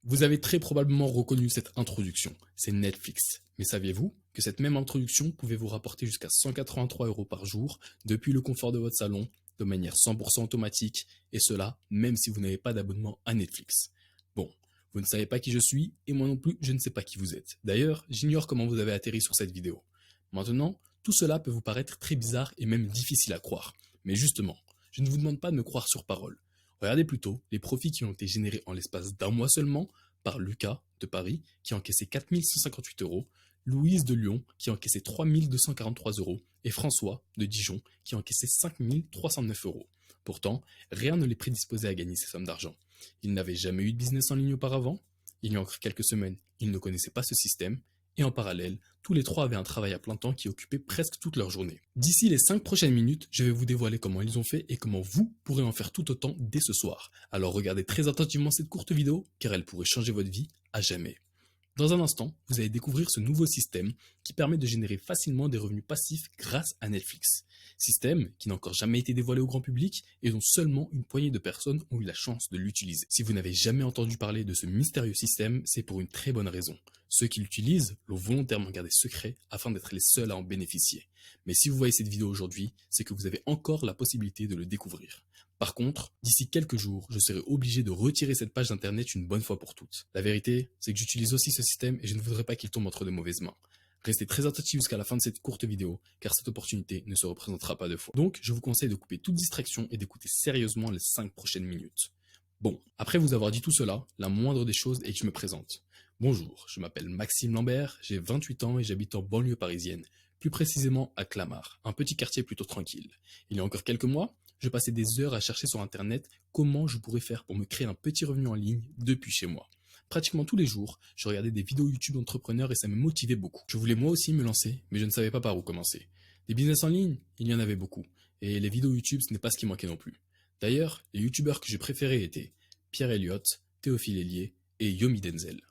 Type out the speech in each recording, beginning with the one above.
Vous avez très probablement reconnu cette introduction, c'est Netflix. Mais saviez-vous que cette même introduction pouvait vous rapporter jusqu'à 183 € par jour depuis le confort de votre salon, de manière 100% automatique, et cela même si vous n'avez pas d'abonnement à Netflix. Bon, vous ne savez pas qui je suis, et moi non plus, je ne sais pas qui vous êtes. D'ailleurs, j'ignore comment vous avez atterri sur cette vidéo. Maintenant, tout cela peut vous paraître très bizarre et même difficile à croire. Mais justement, je ne vous demande pas de me croire sur parole. Regardez plutôt les profits qui ont été générés en l'espace d'un mois seulement par Lucas de Paris qui a encaissé 4 158 €, Louise de Lyon qui a encaissé 3 243 € et François de Dijon qui a encaissé 5 309 €. Pourtant, rien ne les prédisposait à gagner ces sommes d'argent. Ils n'avaient jamais eu de business en ligne auparavant, il y a encore quelques semaines, ils ne connaissaient pas ce système, et en parallèle, tous les trois avaient un travail à plein temps qui occupait presque toute leur journée. D'ici les 5 prochaines minutes, je vais vous dévoiler comment ils ont fait et comment vous pourrez en faire tout autant dès ce soir. Alors regardez très attentivement cette courte vidéo, car elle pourrait changer votre vie à jamais. Dans un instant, vous allez découvrir ce nouveau système qui permet de générer facilement des revenus passifs grâce à Netflix. Système qui n'a encore jamais été dévoilé au grand public et dont seulement une poignée de personnes ont eu la chance de l'utiliser. Si vous n'avez jamais entendu parler de ce mystérieux système, c'est pour une très bonne raison. Ceux qui l'utilisent l'ont volontairement gardé secret afin d'être les seuls à en bénéficier. Mais si vous voyez cette vidéo aujourd'hui, c'est que vous avez encore la possibilité de le découvrir. Par contre, d'ici quelques jours, je serai obligé de retirer cette page d'internet une bonne fois pour toutes. La vérité, c'est que j'utilise aussi ce système et je ne voudrais pas qu'il tombe entre de mauvaises mains. Restez très attentifs jusqu'à la fin de cette courte vidéo, car cette opportunité ne se représentera pas deux fois. Donc, je vous conseille de couper toute distraction et d'écouter sérieusement les 5 prochaines minutes. Bon, après vous avoir dit tout cela, la moindre des choses est que je me présente. Bonjour, je m'appelle Maxime Lambert, j'ai 28 ans et j'habite en banlieue parisienne, plus précisément à Clamart, un petit quartier plutôt tranquille. Il y a encore quelques mois, je passais des heures à chercher sur internet comment je pourrais faire pour me créer un petit revenu en ligne depuis chez moi. Pratiquement tous les jours, je regardais des vidéos YouTube d'entrepreneurs et ça me motivait beaucoup. Je voulais moi aussi me lancer, mais je ne savais pas par où commencer. Des business en ligne, il y en avait beaucoup. Et les vidéos YouTube, ce n'est pas ce qui manquait non plus. D'ailleurs, les YouTubeurs que j'ai préférés étaient Pierre Elliott, Théophile Hélier et Yomi Denzel.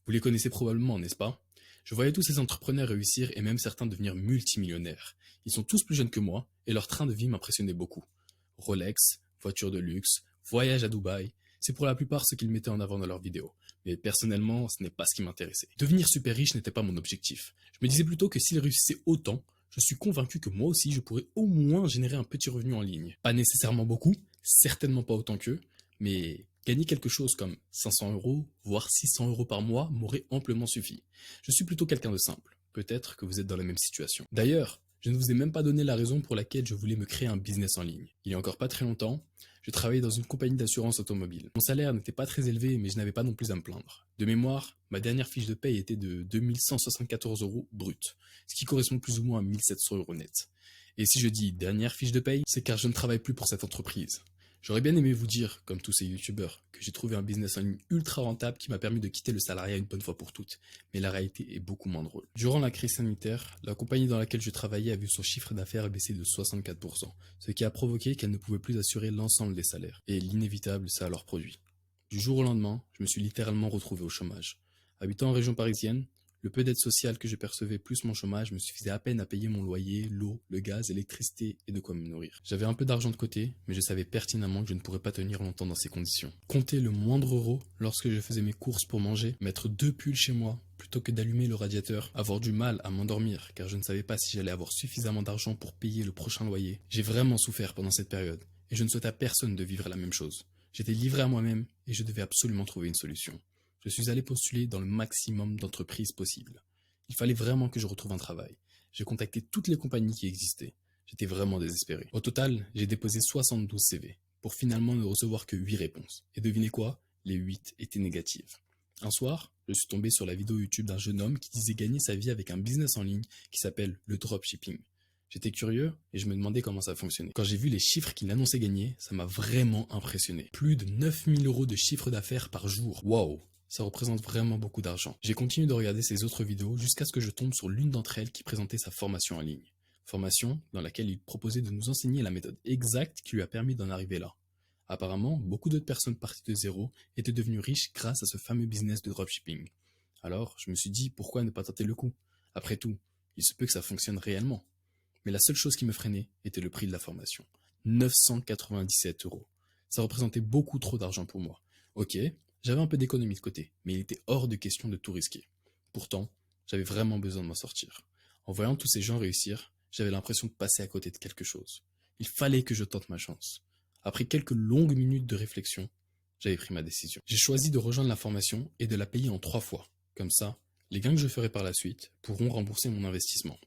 Vous les connaissez probablement, n'est-ce pas? Je voyais tous ces entrepreneurs réussir et même certains devenir multimillionnaires. Ils sont tous plus jeunes que moi et leur train de vie m'impressionnait beaucoup. Rolex, voiture de luxe, voyage à Dubaï, c'est pour la plupart ce qu'ils mettaient en avant dans leurs vidéos. Mais personnellement, ce n'est pas ce qui m'intéressait. Devenir super riche n'était pas mon objectif. Je me disais plutôt que s'ils réussissaient autant, je suis convaincu que moi aussi je pourrais au moins générer un petit revenu en ligne. Pas nécessairement beaucoup, certainement pas autant qu'eux, mais gagner quelque chose comme 500 €, voire 600 € par mois m'aurait amplement suffi. Je suis plutôt quelqu'un de simple. Peut-être que vous êtes dans la même situation. D'ailleurs, je ne vous ai même pas donné la raison pour laquelle je voulais me créer un business en ligne. Il y a encore pas très longtemps, je travaillais dans une compagnie d'assurance automobile. Mon salaire n'était pas très élevé, mais je n'avais pas non plus à me plaindre. De mémoire, ma dernière fiche de paye était de 2174 € brut, ce qui correspond plus ou moins à 1700 € net. Et si je dis dernière fiche de paye, c'est car je ne travaille plus pour cette entreprise. J'aurais bien aimé vous dire, comme tous ces youtubeurs, que j'ai trouvé un business en ligne ultra rentable qui m'a permis de quitter le salariat une bonne fois pour toutes, mais la réalité est beaucoup moins drôle. Durant la crise sanitaire, la compagnie dans laquelle je travaillais a vu son chiffre d'affaires baisser de 64%, ce qui a provoqué qu'elle ne pouvait plus assurer l'ensemble des salaires, et l'inévitable s'est alors produit. Du jour au lendemain, je me suis littéralement retrouvé au chômage. Habitant en région parisienne, le peu d'aide sociale que je percevais plus mon chômage me suffisait à peine à payer mon loyer, l'eau, le gaz, l'électricité et de quoi me nourrir. J'avais un peu d'argent de côté, mais je savais pertinemment que je ne pourrais pas tenir longtemps dans ces conditions. Compter le moindre euro lorsque je faisais mes courses pour manger, mettre 2 pulls chez moi plutôt que d'allumer le radiateur, avoir du mal à m'endormir car je ne savais pas si j'allais avoir suffisamment d'argent pour payer le prochain loyer. J'ai vraiment souffert pendant cette période et je ne souhaite à personne de vivre la même chose. J'étais livré à moi-même et je devais absolument trouver une solution. Je suis allé postuler dans le maximum d'entreprises possibles. Il fallait vraiment que je retrouve un travail. J'ai contacté toutes les compagnies qui existaient. J'étais vraiment désespéré. Au total, j'ai déposé 72 CV, pour finalement ne recevoir que 8 réponses. Et devinez quoi? Les 8 étaient négatives. Un soir, je suis tombé sur la vidéo YouTube d'un jeune homme qui disait gagner sa vie avec un business en ligne qui s'appelle le dropshipping. J'étais curieux et je me demandais comment ça fonctionnait. Quand j'ai vu les chiffres qu'il annonçait gagner, ça m'a vraiment impressionné. Plus de 9000 € de chiffre d'affaires par jour. Waouh! Ça représente vraiment beaucoup d'argent. J'ai continué de regarder ses autres vidéos jusqu'à ce que je tombe sur l'une d'entre elles qui présentait sa formation en ligne. Formation dans laquelle il proposait de nous enseigner la méthode exacte qui lui a permis d'en arriver là. Apparemment, beaucoup d'autres personnes parties de zéro étaient devenues riches grâce à ce fameux business de dropshipping. Alors, je me suis dit, pourquoi ne pas tenter le coup? Après tout, il se peut que ça fonctionne réellement. Mais la seule chose qui me freinait était le prix de la formation. 997 €. Ça représentait beaucoup trop d'argent pour moi. Ok, J'avais un peu d'économie de côté, mais il était hors de question de tout risquer. Pourtant, j'avais vraiment besoin de m'en sortir. En voyant tous ces gens réussir, j'avais l'impression de passer à côté de quelque chose. Il fallait que je tente ma chance. Après quelques longues minutes de réflexion, j'avais pris ma décision. J'ai choisi de rejoindre la formation et de la payer en 3 fois. Comme ça, les gains que je ferai par la suite pourront rembourser mon investissement.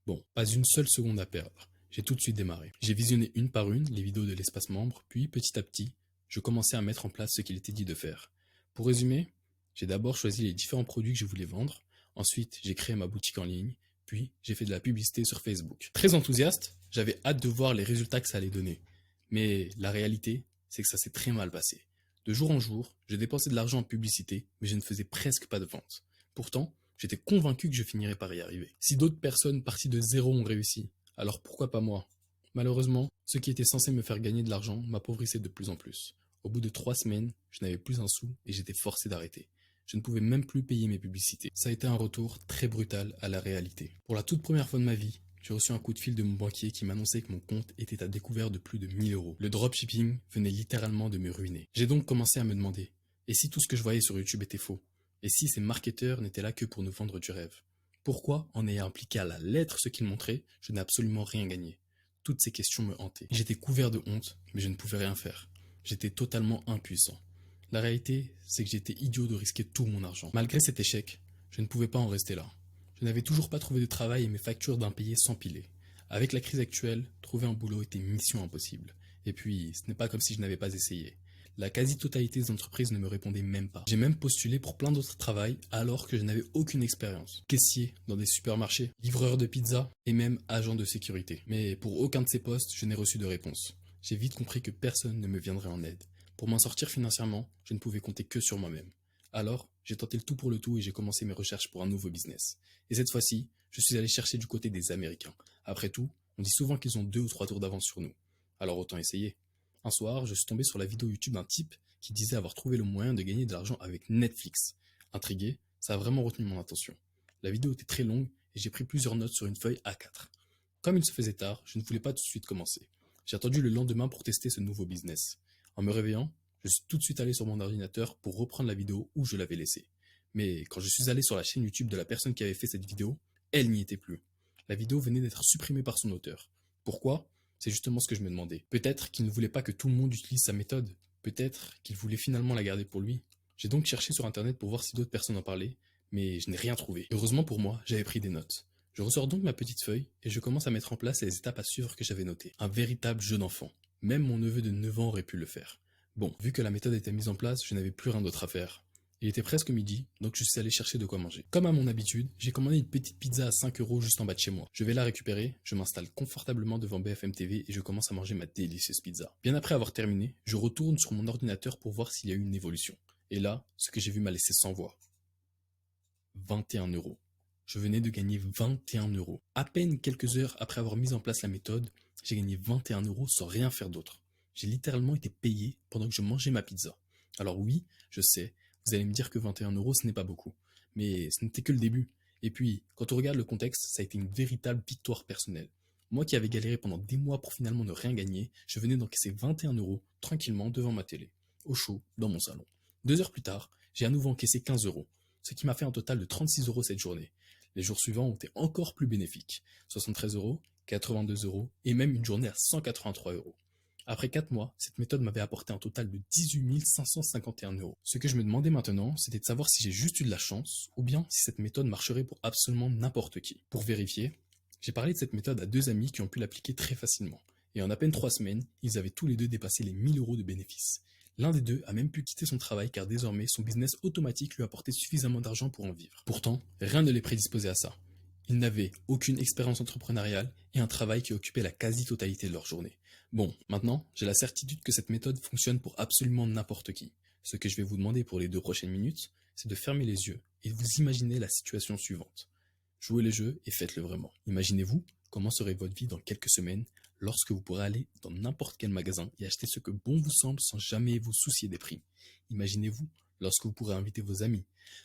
Bon, pas une seule seconde à perdre. J'ai tout de suite démarré. J'ai visionné une par une les vidéos de l'espace membre, puis petit à petit, je commençais à mettre en place ce qu'il était dit de faire. Pour résumer, j'ai d'abord choisi les différents produits que je voulais vendre, ensuite j'ai créé ma boutique en ligne, puis j'ai fait de la publicité sur Facebook. Très enthousiaste, j'avais hâte de voir les résultats que ça allait donner. Mais la réalité, c'est que ça s'est très mal passé. De jour en jour, je dépensais de l'argent en publicité, mais je ne faisais presque pas de vente. Pourtant, j'étais convaincu que je finirais par y arriver. Si d'autres personnes parties de zéro ont réussi, alors pourquoi pas moi? Malheureusement, ce qui était censé me faire gagner de l'argent m'appauvrissait de plus en plus. Au bout de 3 semaines, je n'avais plus un sou et j'étais forcé d'arrêter. Je ne pouvais même plus payer mes publicités. Ça a été un retour très brutal à la réalité. Pour la toute première fois de ma vie, j'ai reçu un coup de fil de mon banquier qui m'annonçait que mon compte était à découvert de plus de 1 000 euros. Le dropshipping venait littéralement de me ruiner. J'ai donc commencé à me demander, et si tout ce que je voyais sur YouTube était faux? Et si ces marketeurs n'étaient là que pour nous vendre du rêve? Pourquoi, en ayant appliqué à la lettre ce qu'ils montraient, je n'ai absolument rien gagné? Toutes ces questions me hantaient. J'étais couvert de honte, mais je ne pouvais rien faire. J'étais totalement impuissant. La réalité, c'est que j'étais idiot de risquer tout mon argent. Malgré cet échec, je ne pouvais pas en rester là. Je n'avais toujours pas trouvé de travail et mes factures d'impayés s'empilaient. Avec la crise actuelle, trouver un boulot était mission impossible. Et puis, ce n'est pas comme si je n'avais pas essayé. La quasi-totalité des entreprises ne me répondaient même pas. J'ai même postulé pour plein d'autres travails alors que je n'avais aucune expérience. Caissier dans des supermarchés, livreur de pizza et même agent de sécurité. Mais pour aucun de ces postes, je n'ai reçu de réponse. J'ai vite compris que personne ne me viendrait en aide. Pour m'en sortir financièrement, je ne pouvais compter que sur moi-même. Alors, j'ai tenté le tout pour le tout et j'ai commencé mes recherches pour un nouveau business. Et cette fois-ci, je suis allé chercher du côté des Américains. Après tout, on dit souvent qu'ils ont 2 ou 3 tours d'avance sur nous. Alors autant essayer. Un soir, je suis tombé sur la vidéo YouTube d'un type qui disait avoir trouvé le moyen de gagner de l'argent avec Netflix. Intrigué, ça a vraiment retenu mon attention. La vidéo était très longue et j'ai pris plusieurs notes sur une feuille A4. Comme il se faisait tard, je ne voulais pas tout de suite commencer. J'ai attendu le lendemain pour tester ce nouveau business. En me réveillant, je suis tout de suite allé sur mon ordinateur pour reprendre la vidéo où je l'avais laissée. Mais quand je suis allé sur la chaîne YouTube de la personne qui avait fait cette vidéo, elle n'y était plus. La vidéo venait d'être supprimée par son auteur. Pourquoi? C'est justement ce que je me demandais. Peut-être qu'il ne voulait pas que tout le monde utilise sa méthode. Peut-être qu'il voulait finalement la garder pour lui. J'ai donc cherché sur internet pour voir si d'autres personnes en parlaient, mais je n'ai rien trouvé. Heureusement pour moi, j'avais pris des notes. Je ressors donc ma petite feuille et je commence à mettre en place les étapes à suivre que j'avais notées. Un véritable jeu d'enfant. Même mon neveu de 9 ans aurait pu le faire. Bon, vu que la méthode était mise en place, je n'avais plus rien d'autre à faire. Il était presque midi, donc je suis allé chercher de quoi manger. Comme à mon habitude, j'ai commandé une petite pizza à 5 euros juste en bas de chez moi. Je vais la récupérer, je m'installe confortablement devant BFM TV et je commence à manger ma délicieuse pizza. Bien après avoir terminé, je retourne sur mon ordinateur pour voir s'il y a eu une évolution. Et là, ce que j'ai vu m'a laissé sans voix. 21 euros. Je venais de gagner 21 euros. À peine quelques heures après avoir mis en place la méthode, j'ai gagné 21 euros sans rien faire d'autre. J'ai littéralement été payé pendant que je mangeais ma pizza. Alors oui, je sais, vous allez me dire que 21 euros ce n'est pas beaucoup. Mais ce n'était que le début. Et puis, quand on regarde le contexte, ça a été une véritable victoire personnelle. Moi qui avais galéré pendant des mois pour finalement ne rien gagner, je venais d'encaisser 21 euros tranquillement devant ma télé, au chaud, dans mon salon. 2 heures plus tard, j'ai à nouveau encaissé 15 euros, ce qui m'a fait un total de 36 euros cette journée. Les jours suivants ont été encore plus bénéfiques, 73 euros, 82 euros et même une journée à 183 euros. Après 4 mois, cette méthode m'avait apporté un total de 18 551 euros. Ce que je me demandais maintenant, c'était de savoir si j'ai juste eu de la chance ou bien si cette méthode marcherait pour absolument n'importe qui. Pour vérifier, j'ai parlé de cette méthode à 2 amis qui ont pu l'appliquer très facilement. Et en à peine 3 semaines, ils avaient tous les deux dépassé les 1000 euros de bénéfices. L'un des deux a même pu quitter son travail car désormais son business automatique lui apportait suffisamment d'argent pour en vivre. Pourtant, rien ne les prédisposait à ça. Ils n'avaient aucune expérience entrepreneuriale et un travail qui occupait la quasi-totalité de leur journée. Bon, maintenant, j'ai la certitude que cette méthode fonctionne pour absolument n'importe qui. Ce que je vais vous demander pour les 2 prochaines minutes, c'est de fermer les yeux et de vous imaginer la situation suivante. Jouez le jeu et faites-le vraiment. Imaginez-vous comment serait votre vie dans quelques semaines lorsque vous pourrez aller dans n'importe quel magasin et acheter ce que bon vous semble sans jamais vous soucier des prix. Imaginez-vous lorsque vous pourrez inviter vos amis,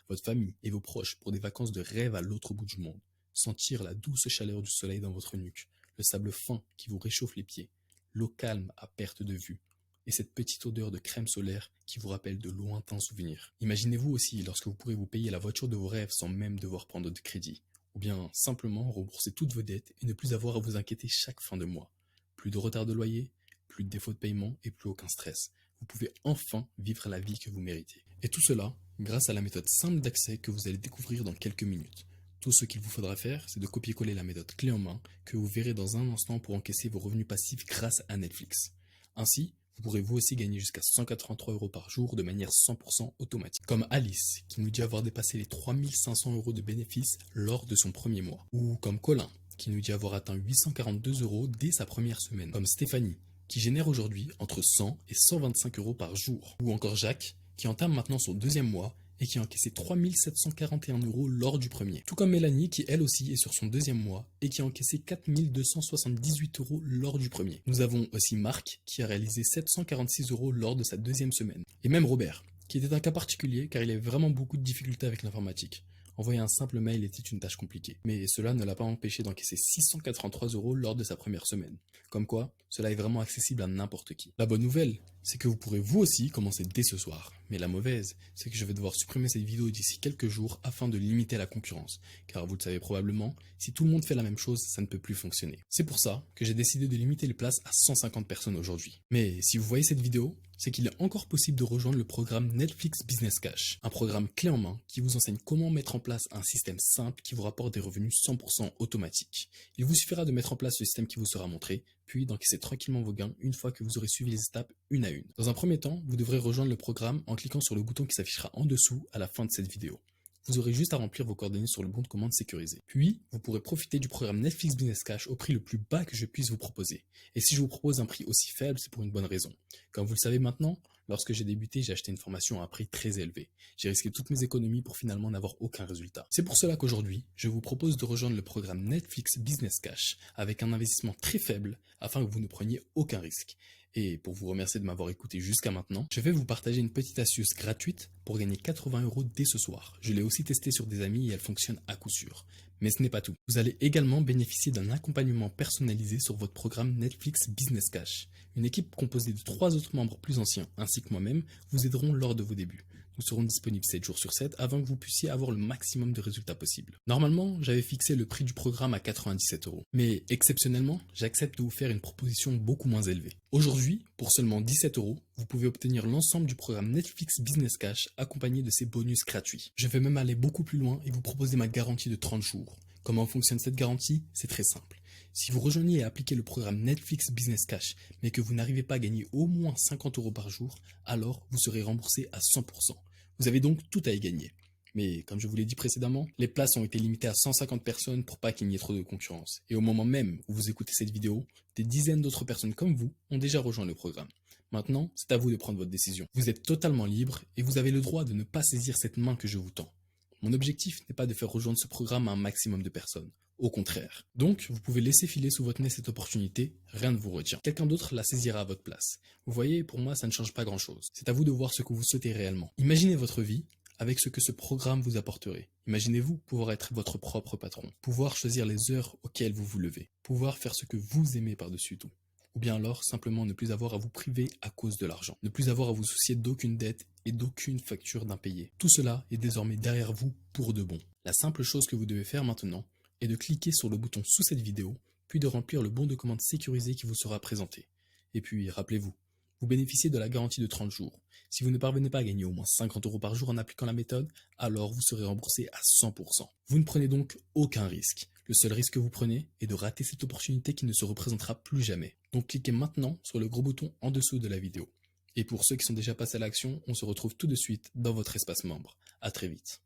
votre famille et vos proches pour des vacances de rêve à l'autre bout du monde. Sentir la douce chaleur du soleil dans votre nuque, le sable fin qui vous réchauffe les pieds, l'eau calme à perte de vue, et cette petite odeur de crème solaire qui vous rappelle de lointains souvenirs. Imaginez-vous aussi lorsque vous pourrez vous payer la voiture de vos rêves sans même devoir prendre de crédit, ou bien simplement rembourser toutes vos dettes et ne plus avoir à vous inquiéter chaque fin de mois. Plus de retard de loyer, plus de défaut de paiement et plus aucun stress. Vous pouvez enfin vivre la vie que vous méritez. Et tout cela grâce à la méthode simple d'accès que vous allez découvrir dans quelques minutes. Tout ce qu'il vous faudra faire, c'est de copier-coller la méthode clé en main que vous verrez dans un instant pour encaisser vos revenus passifs grâce à Netflix. Ainsi, vous pourrez vous aussi gagner jusqu'à 183 € par jour de manière 100% automatique. Comme Alice, qui nous dit avoir dépassé les 3500 € de bénéfices lors de son premier mois. Ou comme Colin, qui nous dit avoir atteint 842 € dès sa première semaine. Comme Stéphanie, qui génère aujourd'hui entre 100 et 125 € par jour. Ou encore Jacques, qui entame maintenant son deuxième mois et qui a encaissé 3741 € lors du premier. Tout comme Mélanie qui elle aussi est sur son deuxième mois et qui a encaissé 4278 € lors du premier. Nous avons aussi Marc qui a réalisé 746 € lors de sa deuxième semaine. Et même Robert, qui était un cas particulier car il avait vraiment beaucoup de difficultés avec l'informatique. Envoyer un simple mail était une tâche compliquée. Mais cela ne l'a pas empêché d'encaisser 683 € lors de sa première semaine. Comme quoi, cela est vraiment accessible à n'importe qui. La bonne nouvelle, c'est que vous pourrez vous aussi commencer dès ce soir. Mais la mauvaise, c'est que je vais devoir supprimer cette vidéo d'ici quelques jours afin de limiter la concurrence. Car vous le savez probablement, si tout le monde fait la même chose, ça ne peut plus fonctionner. C'est pour ça que j'ai décidé de limiter les places à 150 personnes aujourd'hui. Mais si vous voyez cette vidéo, c'est qu'il est encore possible de rejoindre le programme Netflix Business Cash, un programme clé en main qui vous enseigne comment mettre en place un système simple qui vous rapporte des revenus 100% automatiques. Il vous suffira de mettre en place le système qui vous sera montré, puis d'encaisser tranquillement vos gains une fois que vous aurez suivi les étapes une à une. Dans un premier temps, vous devrez rejoindre le programme en cliquant sur le bouton qui s'affichera en dessous à la fin de cette vidéo. Vous aurez juste à remplir vos coordonnées sur le bon de commande sécurisé. Puis, vous pourrez profiter du programme Netflix Business Cash au prix le plus bas que je puisse vous proposer. Et si je vous propose un prix aussi faible, c'est pour une bonne raison. Comme vous le savez maintenant, lorsque j'ai débuté, j'ai acheté une formation à un prix très élevé. J'ai risqué toutes mes économies pour finalement n'avoir aucun résultat. C'est pour cela qu'aujourd'hui, je vous propose de rejoindre le programme Netflix Business Cash avec un investissement très faible afin que vous ne preniez aucun risque. Et pour vous remercier de m'avoir écouté jusqu'à maintenant, je vais vous partager une petite astuce gratuite pour gagner 80 € dès ce soir. Je l'ai aussi testée sur des amis et elle fonctionne à coup sûr. Mais ce n'est pas tout. Vous allez également bénéficier d'un accompagnement personnalisé sur votre programme Netflix Business Cash. Une équipe composée de 3 autres membres plus anciens ainsi que moi-même vous aideront lors de vos débuts. Nous serons disponibles 7 jours sur 7 afin que vous puissiez avoir le maximum de résultats possibles. Normalement, j'avais fixé le prix du programme à 97 €. Mais exceptionnellement, j'accepte de vous faire une proposition beaucoup moins élevée. Aujourd'hui, pour seulement 17 €, vous pouvez obtenir l'ensemble du programme Netflix Business Cash accompagné de ses bonus gratuits. Je vais même aller beaucoup plus loin et vous proposer ma garantie de 30 jours. Comment fonctionne cette garantie? C'est très simple. Si vous rejoignez et appliquez le programme Netflix Business Cash, mais que vous n'arrivez pas à gagner au moins 50 € par jour, alors vous serez remboursé à 100%. Vous avez donc tout à y gagner. Mais comme je vous l'ai dit précédemment, les places ont été limitées à 150 personnes pour pas qu'il n'y ait trop de concurrence. Et au moment même où vous écoutez cette vidéo, des dizaines d'autres personnes comme vous ont déjà rejoint le programme. Maintenant, c'est à vous de prendre votre décision. Vous êtes totalement libre et vous avez le droit de ne pas saisir cette main que je vous tends. Mon objectif n'est pas de faire rejoindre ce programme à un maximum de personnes. Au contraire. Donc, vous pouvez laisser filer sous votre nez cette opportunité, rien ne vous retient. Quelqu'un d'autre la saisira à votre place. Vous voyez, pour moi, ça ne change pas grand-chose. C'est à vous de voir ce que vous souhaitez réellement. Imaginez votre vie avec ce que ce programme vous apporterait. Imaginez-vous pouvoir être votre propre patron, pouvoir choisir les heures auxquelles vous vous levez, pouvoir faire ce que vous aimez par-dessus tout. Ou bien alors, simplement ne plus avoir à vous priver à cause de l'argent, ne plus avoir à vous soucier d'aucune dette et d'aucune facture d'impayée. Tout cela est désormais derrière vous pour de bon. La simple chose que vous devez faire maintenant, et de cliquer sur le bouton sous cette vidéo, puis de remplir le bon de commande sécurisé qui vous sera présenté. Et puis, rappelez-vous, vous bénéficiez de la garantie de 30 jours. Si vous ne parvenez pas à gagner au moins 50 € par jour en appliquant la méthode, alors vous serez remboursé à 100%. Vous ne prenez donc aucun risque. Le seul risque que vous prenez est de rater cette opportunité qui ne se représentera plus jamais. Donc cliquez maintenant sur le gros bouton en dessous de la vidéo. Et pour ceux qui sont déjà passés à l'action, on se retrouve tout de suite dans votre espace membre. À très vite.